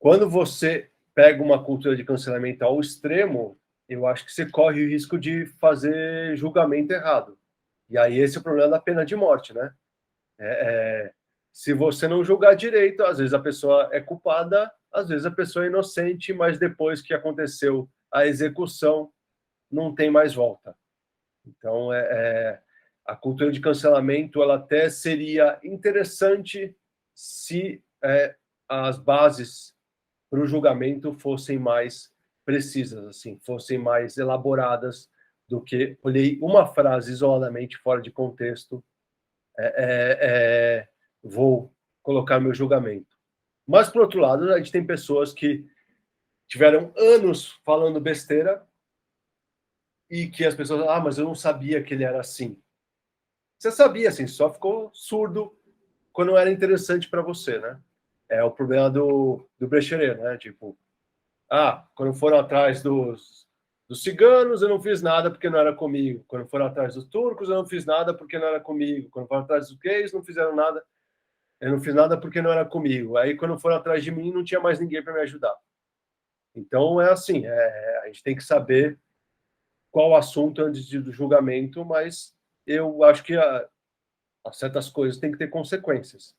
quando você pega uma cultura de cancelamento ao extremo, eu acho que você corre o risco de fazer julgamento errado. E aí esse é o problema da pena de morte, né? Se você não julgar direito, às vezes a pessoa é culpada, às vezes a pessoa é inocente, mas depois que aconteceu a execução, não tem mais volta. Então, a cultura de cancelamento ela até seria interessante se as bases para o julgamento fossem mais precisas, assim, fossem mais elaboradas do que olhei uma frase isoladamente fora de contexto, vou colocar meu julgamento. Mas, por outro lado, a gente tem pessoas que tiveram anos falando besteira e que as pessoas, mas eu não sabia que ele era assim. Você sabia, assim, só ficou surdo quando era interessante para você, né? É o problema do Brecheret, né? Tipo, quando foram atrás dos ciganos, eu não fiz nada porque não era comigo. Quando foram atrás dos turcos, eu não fiz nada porque não era comigo. Quando foram atrás dos gays, não fizeram nada. Eu não fiz nada porque não era comigo. Aí, quando foram atrás de mim, não tinha mais ninguém para me ajudar. Então, é assim, a gente tem que saber qual assunto antes do julgamento, mas eu acho que certas coisas têm que ter consequências.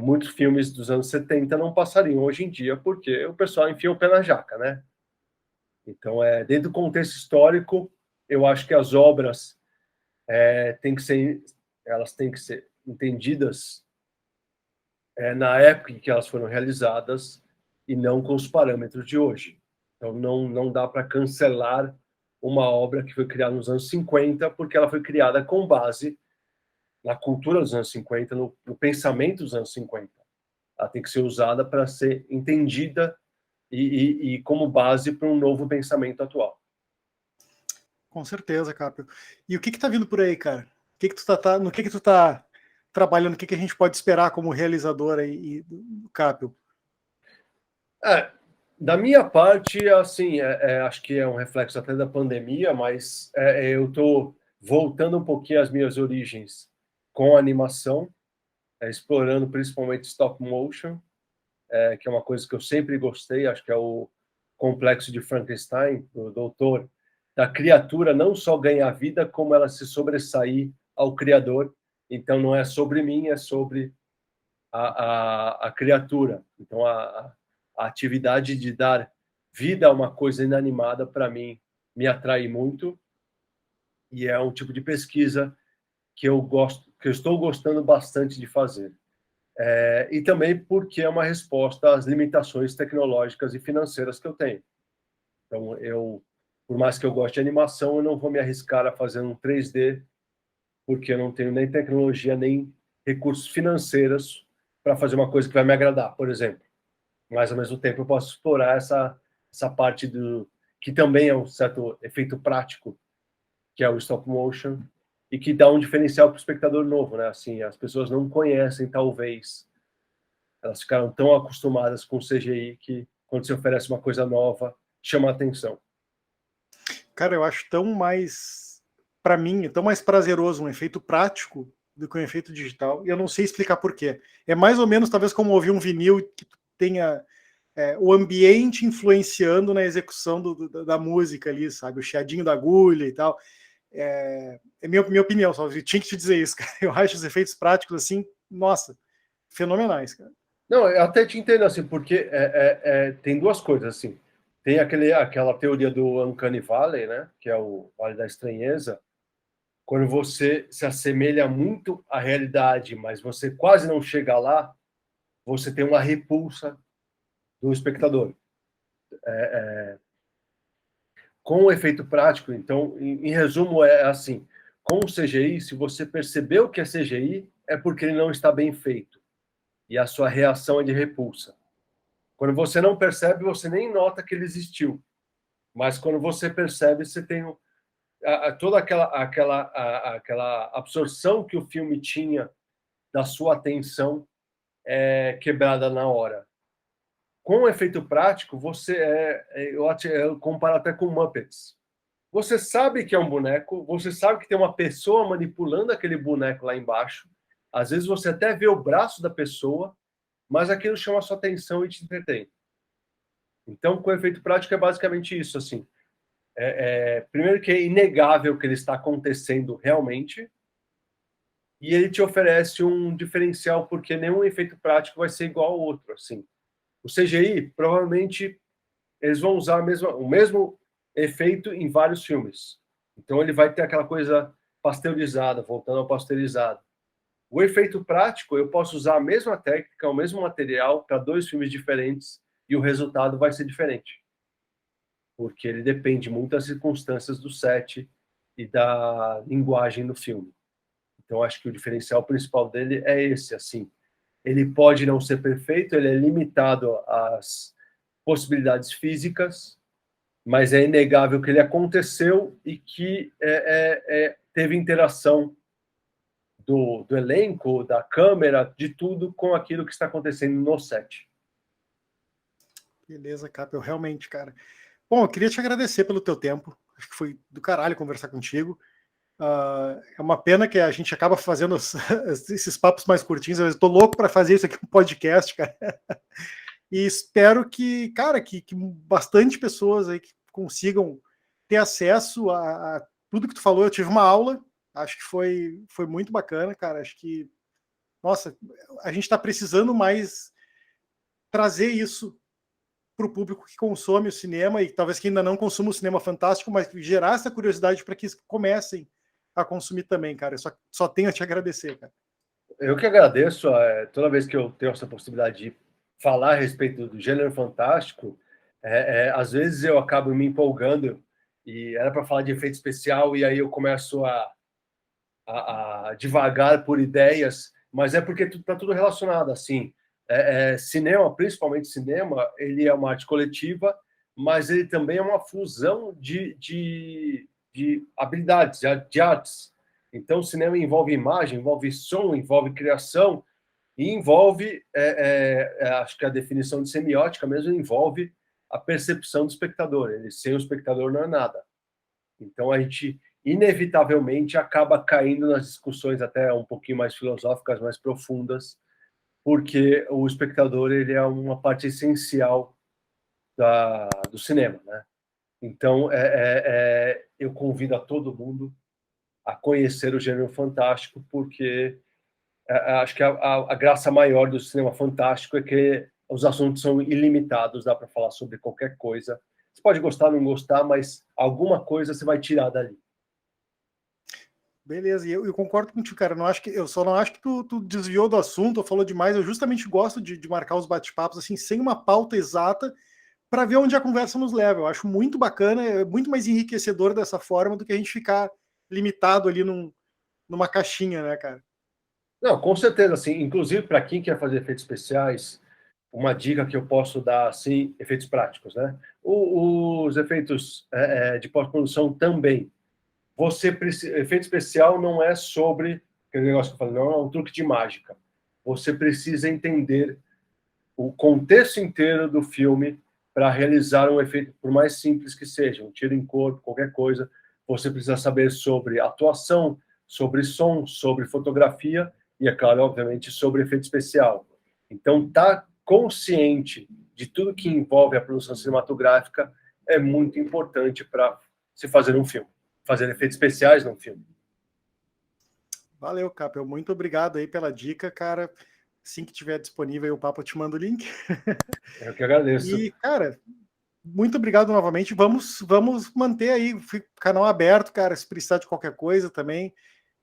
Muitos filmes dos anos 70 não passariam hoje em dia porque o pessoal enfia o pé na jaca, né? Então, dentro do contexto histórico, eu acho que as obras elas têm que ser entendidas na época em que elas foram realizadas e não com os parâmetros de hoje. Então, não dá para cancelar uma obra que foi criada nos anos 50 porque ela foi criada com base na cultura dos anos 50, no pensamento dos anos 50. Ela tem que ser usada para ser entendida e como base para um novo pensamento atual. Com certeza, Capio. E o que tá vindo por aí, cara? No que tu tá trabalhando? O que a gente pode esperar como realizador aí do Capio? Da minha parte, assim, acho que é um reflexo até da pandemia, mas eu estou voltando um pouquinho às minhas origens com a animação, explorando principalmente stop motion, que é uma coisa que eu sempre gostei, acho que é o complexo de Frankenstein, o doutor, da criatura não só ganhar vida, como ela se sobressair ao criador. Então, não é sobre mim, é sobre a criatura. Então, a atividade de dar vida a uma coisa inanimada, para mim, me atrai muito, e é um tipo de pesquisa que eu gosto, que eu estou gostando bastante de fazer. E também porque é uma resposta às limitações tecnológicas e financeiras que eu tenho. Então, por mais que eu goste de animação, eu não vou me arriscar a fazer um 3D, porque eu não tenho nem tecnologia, nem recursos financeiros para fazer uma coisa que vai me agradar, por exemplo. Mas, ao mesmo tempo, eu posso explorar essa parte que também é um certo efeito prático, que é o stop motion, e que dá um diferencial para o espectador novo, né? Assim, as pessoas não conhecem, talvez, elas ficaram tão acostumadas com o CGI que, quando se oferece uma coisa nova, chama a atenção. Cara, eu acho tão mais, para mim, tão mais prazeroso um efeito prático do que um efeito digital, e eu não sei explicar por quê. É mais ou menos, talvez, como ouvir um vinil que tenha o ambiente influenciando na execução da música ali, sabe? O chiadinho da agulha e tal. É minha opinião, só eu tinha que te dizer isso, cara. Eu acho os efeitos práticos, assim, nossa, fenomenais, cara. Não, eu até te entendo, assim, porque tem duas coisas, assim. Tem aquela teoria do Uncanny Valley, né? Que é o Vale da Estranheza, quando você se assemelha muito à realidade, mas você quase não chega lá, você tem uma repulsa do espectador. Com o efeito prático, então, em resumo, é assim: com o CGI, se você percebeu que é CGI, é porque ele não está bem feito, e a sua reação é de repulsa. Quando você não percebe, você nem nota que ele existiu. Mas quando você percebe, você tem toda aquela absorção que o filme tinha da sua atenção quebrada na hora. Com o efeito prático, eu comparo até com Muppets. Você sabe que é um boneco, você sabe que tem uma pessoa manipulando aquele boneco lá embaixo. Às vezes você até vê o braço da pessoa, mas aquilo chama a sua atenção e te entretém. Então, com o efeito prático é basicamente isso, assim. Primeiro que é inegável que ele está acontecendo realmente, e ele te oferece um diferencial, porque nenhum efeito prático vai ser igual ao outro, assim. O CGI, provavelmente, eles vão usar o mesmo efeito em vários filmes. Então, ele vai ter aquela coisa pasteurizada, voltando ao pasteurizado. O efeito prático, eu posso usar a mesma técnica, o mesmo material para 2 filmes diferentes e o resultado vai ser diferente. Porque ele depende muito das circunstâncias do set e da linguagem do filme. Então, acho que o diferencial principal dele é esse, assim. Ele pode não ser perfeito, ele é limitado às possibilidades físicas, mas é inegável que ele aconteceu e que teve interação do elenco, da câmera, de tudo com aquilo que está acontecendo no set. Beleza, Cap, eu realmente, cara. Bom, eu queria te agradecer pelo teu tempo. Acho que foi do caralho conversar contigo. É uma pena que a gente acaba fazendo esses papos mais curtinhos. Eu estou louco para fazer isso aqui um podcast, cara. E espero que, cara, que bastante pessoas aí que consigam ter acesso a tudo que tu falou. Eu tive uma aula, acho que foi muito bacana, cara. Acho que, nossa, a gente está precisando mais trazer isso para o público que consome o cinema e talvez que ainda não consuma o cinema fantástico, mas gerar essa curiosidade para que comecem a consumir também, cara. Eu só tenho a te agradecer, cara. Eu que agradeço. Toda vez que eu tenho essa possibilidade de falar a respeito do gênero fantástico, às vezes eu acabo me empolgando e era para falar de efeito especial e aí eu começo a divagar por ideias, mas é porque está tudo relacionado, assim. Cinema, principalmente cinema, ele é uma arte coletiva, mas ele também é uma fusão de habilidades, de artes. Então, o cinema envolve imagem, envolve som, envolve criação, E envolve, acho que a definição de semiótica mesmo envolve a percepção do espectador. Ele sem o espectador não é nada. Então a gente inevitavelmente acaba caindo nas discussões até um pouquinho mais filosóficas, mais profundas, porque o espectador ele é uma parte essencial do cinema, né? Então eu convido a todo mundo a conhecer o gênero fantástico, porque acho que a graça maior do cinema fantástico é que os assuntos são ilimitados, dá para falar sobre qualquer coisa. Você pode gostar, não gostar, mas alguma coisa você vai tirar dali. Beleza, e eu concordo contigo, cara. Eu só não acho que tu desviou do assunto ou falou demais. Eu justamente gosto de marcar os bate-papos assim, sem uma pauta exata, para ver onde a conversa nos leva. Eu acho muito bacana, é muito mais enriquecedor dessa forma do que a gente ficar limitado ali numa caixinha, né, cara? Não, com certeza, assim, inclusive para quem quer fazer efeitos especiais, uma dica que eu posso dar, assim, efeitos práticos, né? Os efeitos de pós-produção também. Efeito especial não é sobre aquele negócio que eu falei, não é um truque de mágica. Você precisa entender o contexto inteiro do filme para realizar um efeito, por mais simples que seja, um tiro em corpo, qualquer coisa. Você precisa saber sobre atuação, sobre som, sobre fotografia e, é claro, obviamente, sobre efeito especial. Então, estar consciente de tudo que envolve a produção cinematográfica é muito importante para se fazer um filme, fazer efeitos especiais num filme. Valeu, Capel. Muito obrigado aí pela dica, cara. Assim que tiver disponível aí o papo, eu te mando o link. Eu que agradeço. E, cara, muito obrigado novamente. Vamos manter aí o canal aberto, cara, se precisar de qualquer coisa também.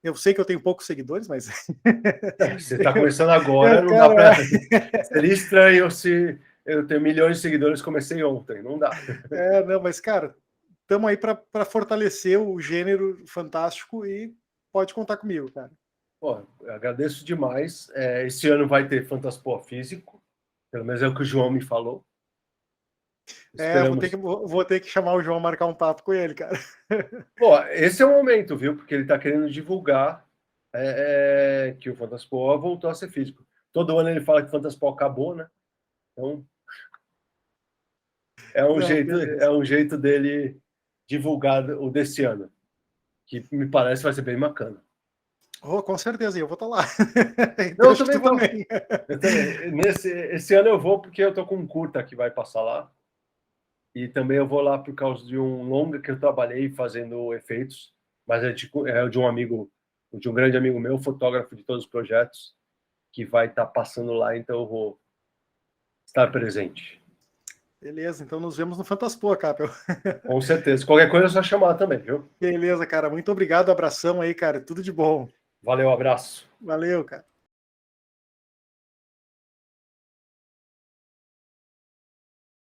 Eu sei que eu tenho poucos seguidores, mas. Você está começando agora, não dá para. Seria estranho se eu tenho milhões de seguidores, comecei ontem, não dá. Não, mas, cara, estamos aí para fortalecer o gênero fantástico e pode contar comigo, cara. Pô, eu agradeço demais. Esse ano vai ter Fantaspoa físico, pelo menos é o que o João me falou. Esperamos. Vou ter que chamar o João, marcar um papo com ele, cara. Pô, esse é o momento, viu? Porque ele está querendo divulgar que o Fantaspoa voltou a ser físico. Todo ano ele fala que o Fantaspoa acabou, né? Então, é um jeito dele divulgar o desse ano, que me parece vai ser bem bacana. Oh, com certeza, eu vou estar lá. Não, eu também vou. Esse ano eu vou porque eu tô com um curta que vai passar lá. E também eu vou lá por causa de um longa que eu trabalhei fazendo efeitos, mas é de um amigo, de um grande amigo meu, fotógrafo de todos os projetos, que vai estar passando lá, então eu vou estar presente. Beleza, então nos vemos no Fantaspoa, Capel. Com certeza. Qualquer coisa é só chamar também, viu? Beleza, cara. Muito obrigado. Abração aí, cara. Tudo de bom. Valeu, abraço. Valeu, cara.